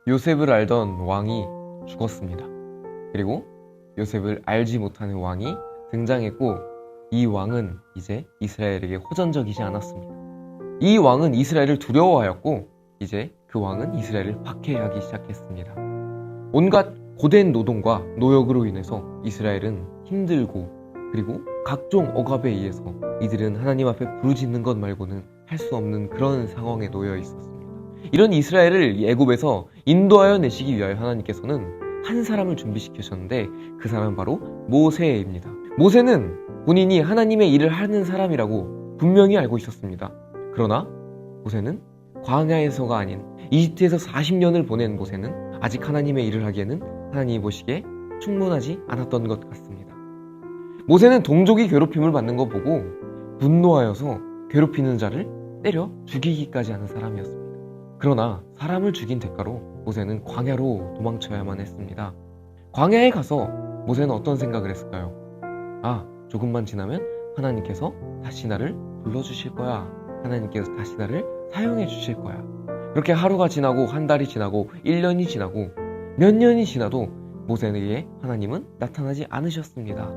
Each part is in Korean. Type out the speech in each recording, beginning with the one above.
요셉을 알던 왕이 죽었습니다. 그리고 요셉을 알지 못하는 왕이 등장했고, 이 왕은 이제 이스라엘에게 호전적이지 않았습니다. 이 왕은 이스라엘을 두려워하였고, 이제 그 왕은 이스라엘을 박해하기 시작했습니다. 온갖 고된 노동과 노역으로 인해서 이스라엘은 힘들고, 그리고 각종 억압에 의해서 이들은 하나님 앞에 부르짖는 것 말고는 할 수 없는 그런 상황에 놓여 있었습니다. 이런 이스라엘을 애굽에서 인도하여 내시기 위하여 하나님께서는 한 사람을 준비시키셨는데, 그 사람은 바로 모세입니다. 모세는 본인이 하나님의 일을 하는 사람이라고 분명히 알고 있었습니다. 그러나 모세는 광야에서가 아닌 이집트에서 40년을 보낸 모세는 아직 하나님의 일을 하기에는 하나님이 보시기에 충분하지 않았던 것 같습니다. 모세는 동족이 괴롭힘을 받는 거 보고 분노하여서 괴롭히는 자를 때려 죽이기까지 하는 사람이었습니다. 그러나 사람을 죽인 대가로 모세는 광야로 도망쳐야만 했습니다. 광야에 가서 모세는 어떤 생각을 했을까요? 조금만 지나면 하나님께서 다시 나를 불러주실 거야. 하나님께서 다시 나를 사용해 주실 거야. 그렇게 하루가 지나고 한 달이 지나고 1년이 지나고 몇 년이 지나도 모세에게 하나님은 나타나지 않으셨습니다.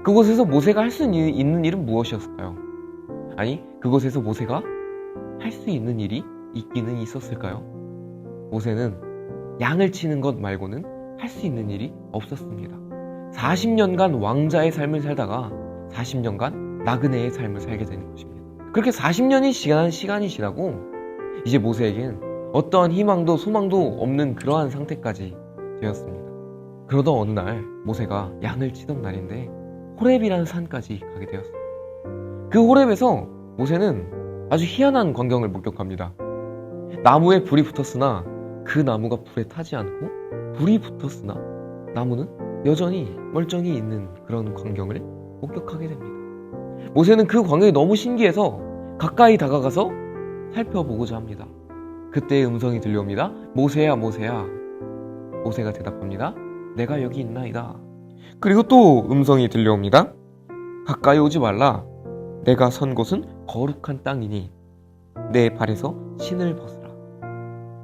그곳에서 모세가 할 수 있는 일은 무엇이었을까요? 아니, 그곳에서 모세가 할 수 있는 일이 있기는 있었을까요? 모세는 양을 치는 것 말고는 할 수 있는 일이 없었습니다. 40년간 왕자의 삶을 살다가 40년간 나그네의 삶을 살게 되는 것입니다. 그렇게 40년이 지난 시간이 지나고 이제 모세에겐 어떠한 희망도 소망도 없는 그러한 상태까지 되었습니다. 그러던 어느 날 모세가 양을 치던 날인데 호렙이라는 산까지 가게 되었습니다. 그 호렙에서 모세는 아주 희한한 광경을 목격합니다. 나무에 불이 붙었으나 그 나무가 불에 타지 않고, 불이 붙었으나 나무는 여전히 멀쩡히 있는 그런 광경을 목격하게 됩니다. 모세는 그 광경이 너무 신기해서 가까이 다가가서 살펴보고자 합니다. 그때의 음성이 들려옵니다. 모세야, 모세야. 모세가 대답합니다. 내가 여기 있나이다. 그리고 또 음성이 들려옵니다. 가까이 오지 말라. 내가 선 곳은 거룩한 땅이니 내 발에서 신을 벗으라.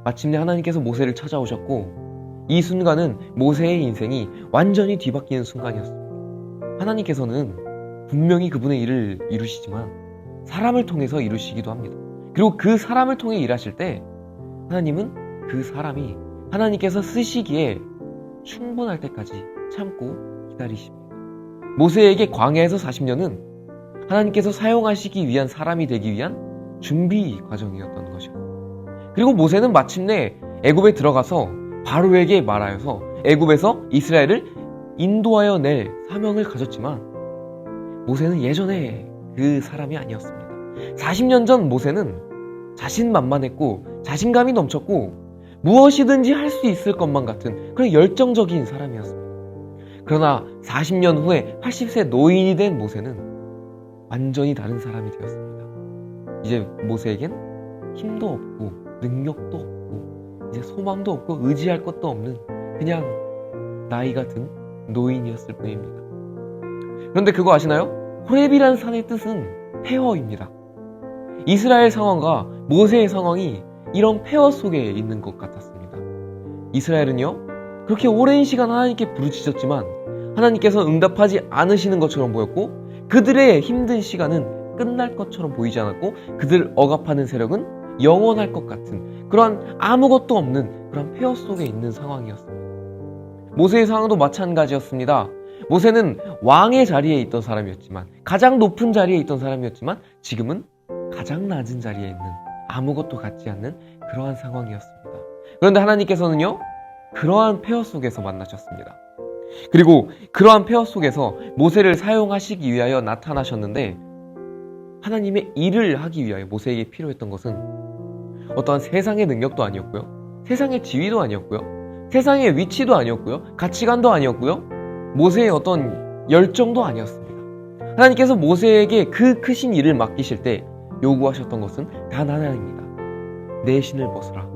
마침내 하나님께서 모세를 찾아오셨고, 이 순간은 모세의 인생이 완전히 뒤바뀌는 순간이었습니다. 하나님께서는 분명히 그분의 일을 이루시지만 사람을 통해서 이루시기도 합니다. 그리고 그 사람을 통해 일하실 때 하나님은 그 사람이 하나님께서 쓰시기에 충분할 때까지 참고 기다리십니다. 모세에게 광야에서 40년은 하나님께서 사용하시기 위한 사람이 되기 위한 준비 과정이었던 것이고, 그리고 모세는 마침내 애굽에 들어가서 바로에게 말하여서 애굽에서 이스라엘을 인도하여 낼 사명을 가졌지만, 모세는 예전에 그 사람이 아니었습니다. 40년 전 모세는 자신만만했고 자신감이 넘쳤고 무엇이든지 할 수 있을 것만 같은 그런 열정적인 사람이었습니다. 그러나 40년 후에 80세 노인이 된 모세는 완전히 다른 사람이 되었습니다. 이제 모세에겐 힘도 없고 능력도 없고 이제 소망도 없고 의지할 것도 없는 그냥 나이가 든 노인이었을 뿐입니다. 그런데 그거 아시나요? 호렙이라는 산의 뜻은 폐허입니다. 이스라엘 상황과 모세의 상황이 이런 폐허 속에 있는 것 같았습니다. 이스라엘은요, 그렇게 오랜 시간 하나님께 부르짖었지만 하나님께서 응답하지 않으시는 것처럼 보였고, 그들의 힘든 시간은 끝날 것처럼 보이지 않았고, 그들을 억압하는 세력은 영원할 것 같은 그러한 아무것도 없는 그런 폐허 속에 있는 상황이었습니다. 모세의 상황도 마찬가지였습니다. 모세는 왕의 자리에 있던 사람이었지만, 가장 높은 자리에 있던 사람이었지만, 지금은 가장 낮은 자리에 있는 아무것도 갖지 않는 그러한 상황이었습니다. 그런데 하나님께서는요, 그러한 폐허 속에서 만나셨습니다. 그리고 그러한 폐허 속에서 모세를 사용하시기 위하여 나타나셨는데, 하나님의 일을 하기 위하여 모세에게 필요했던 것은 어떠한 세상의 능력도 아니었고요, 세상의 지위도 아니었고요, 세상의 위치도 아니었고요, 가치관도 아니었고요, 모세의 어떤 열정도 아니었습니다. 하나님께서 모세에게 그 크신 일을 맡기실 때 요구하셨던 것은 단 하나입니다. 내 신을 벗으라.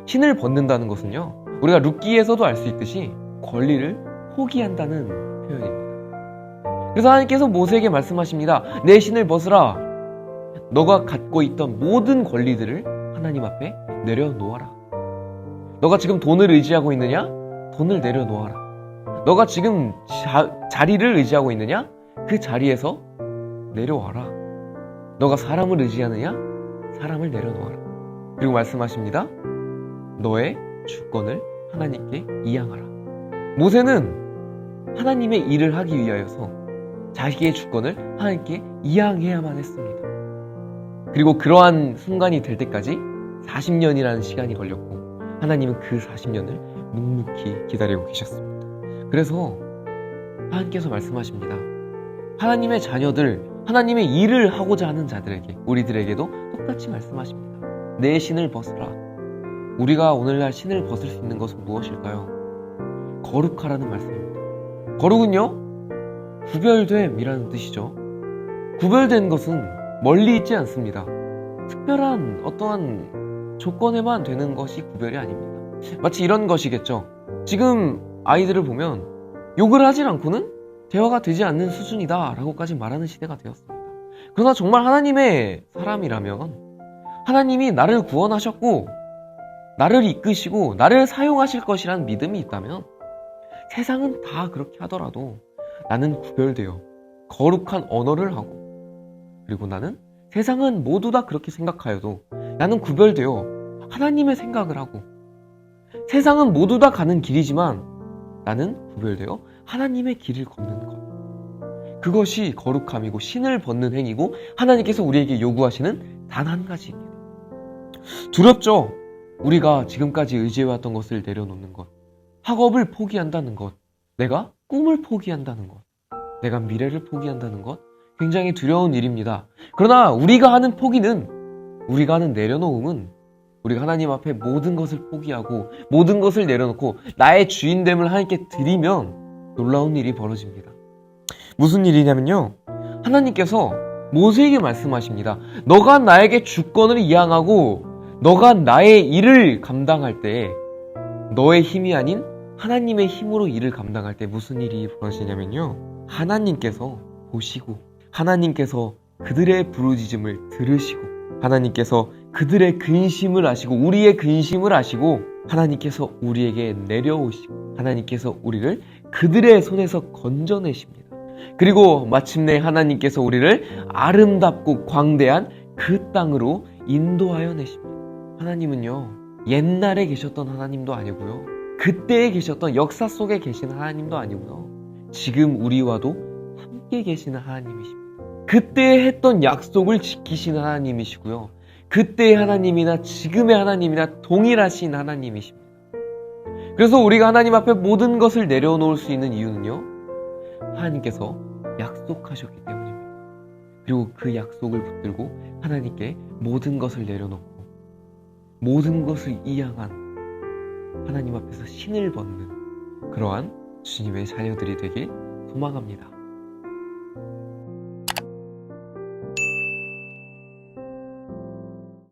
신을 벗는다는 것은요, 우리가 룻기에서도 알 수 있듯이 권리를 포기한다는 표현입니다. 그래서 하나님께서 모세에게 말씀하십니다. 내 신을 벗으라. 너가 갖고 있던 모든 권리들을 하나님 앞에 내려놓아라. 너가 지금 돈을 의지하고 있느냐? 돈을 내려놓아라. 너가 지금 자리를 의지하고 있느냐? 그 자리에서 내려와라. 너가 사람을 의지하느냐? 사람을 내려놓아라. 그리고 말씀하십니다. 너의 주권을 하나님께 이양하라. 모세는 하나님의 일을 하기 위하여서 자기의 주권을 하나님께 이양해야만 했습니다. 그리고 그러한 순간이 될 때까지 40년이라는 시간이 걸렸고 하나님은 그 40년을 묵묵히 기다리고 계셨습니다. 그래서 하나님께서 말씀하십니다. 하나님의 자녀들, 하나님의 일을 하고자 하는 자들에게, 우리들에게도 똑같이 말씀하십니다. 내 신을 벗으라. 우리가 오늘날 신을 벗을 수 있는 것은 무엇일까요? 거룩하라는 말씀입니다. 거룩은요, 구별됨이라는 뜻이죠. 구별된 것은 멀리 있지 않습니다. 특별한 어떠한 조건에만 되는 것이 구별이 아닙니다. 마치 이런 것이겠죠. 지금 아이들을 보면 욕을 하진 않고는 대화가 되지 않는 수준이다 라고까지 말하는 시대가 되었습니다. 그러나 정말 하나님의 사람이라면 하나님이 나를 구원하셨고 나를 이끄시고 나를 사용하실 것이라는 믿음이 있다면 세상은 다 그렇게 하더라도 나는 구별되어 거룩한 언어를 하고, 그리고 나는 세상은 모두 다 그렇게 생각하여도 나는 구별되어 하나님의 생각을 하고, 세상은 모두 다 가는 길이지만 나는 구별되어 하나님의 길을 걷는 것. 그것이 거룩함이고 신을 벗는 행위고 하나님께서 우리에게 요구하시는 단 한 가지입니다. 두렵죠? 우리가 지금까지 의지해왔던 것을 내려놓는 것, 학업을 포기한다는 것, 내가 꿈을 포기한다는 것, 내가 미래를 포기한다는 것, 굉장히 두려운 일입니다. 그러나 우리가 하는 포기는, 우리가 하는 내려놓음은 우리가 하나님 앞에 모든 것을 포기하고 모든 것을 내려놓고 나의 주인됨을 하나님께 드리면 놀라운 일이 벌어집니다. 무슨 일이냐면요, 하나님께서 모세에게 말씀하십니다. 너가 나에게 주권을 이양하고 너가 나의 일을 감당할 때, 너의 힘이 아닌 하나님의 힘으로 일을 감당할 때 무슨 일이 벌어지냐면요, 하나님께서 보시고 하나님께서 그들의 부르짖음을 들으시고 하나님께서 그들의 근심을 아시고 우리의 근심을 아시고 하나님께서 우리에게 내려오시고 하나님께서 우리를 그들의 손에서 건져내십니다. 그리고 마침내 하나님께서 우리를 아름답고 광대한 그 땅으로 인도하여 내십니다. 하나님은요, 옛날에 계셨던 하나님도 아니고요, 그때에 계셨던 역사 속에 계신 하나님도 아니고요, 지금 우리와도 함께 계시는 하나님이십니다. 그때 했던 약속을 지키시는 하나님이시고요, 그때의 하나님이나 지금의 하나님이나 동일하신 하나님이십니다. 그래서 우리가 하나님 앞에 모든 것을 내려놓을 수 있는 이유는요, 하나님께서 약속하셨기 때문입니다. 그리고 그 약속을 붙들고 하나님께 모든 것을 내려놓고 모든 것을 이양한 하나님 앞에서 신을 벗는 그러한 주님의 자녀들이 되길 소망합니다.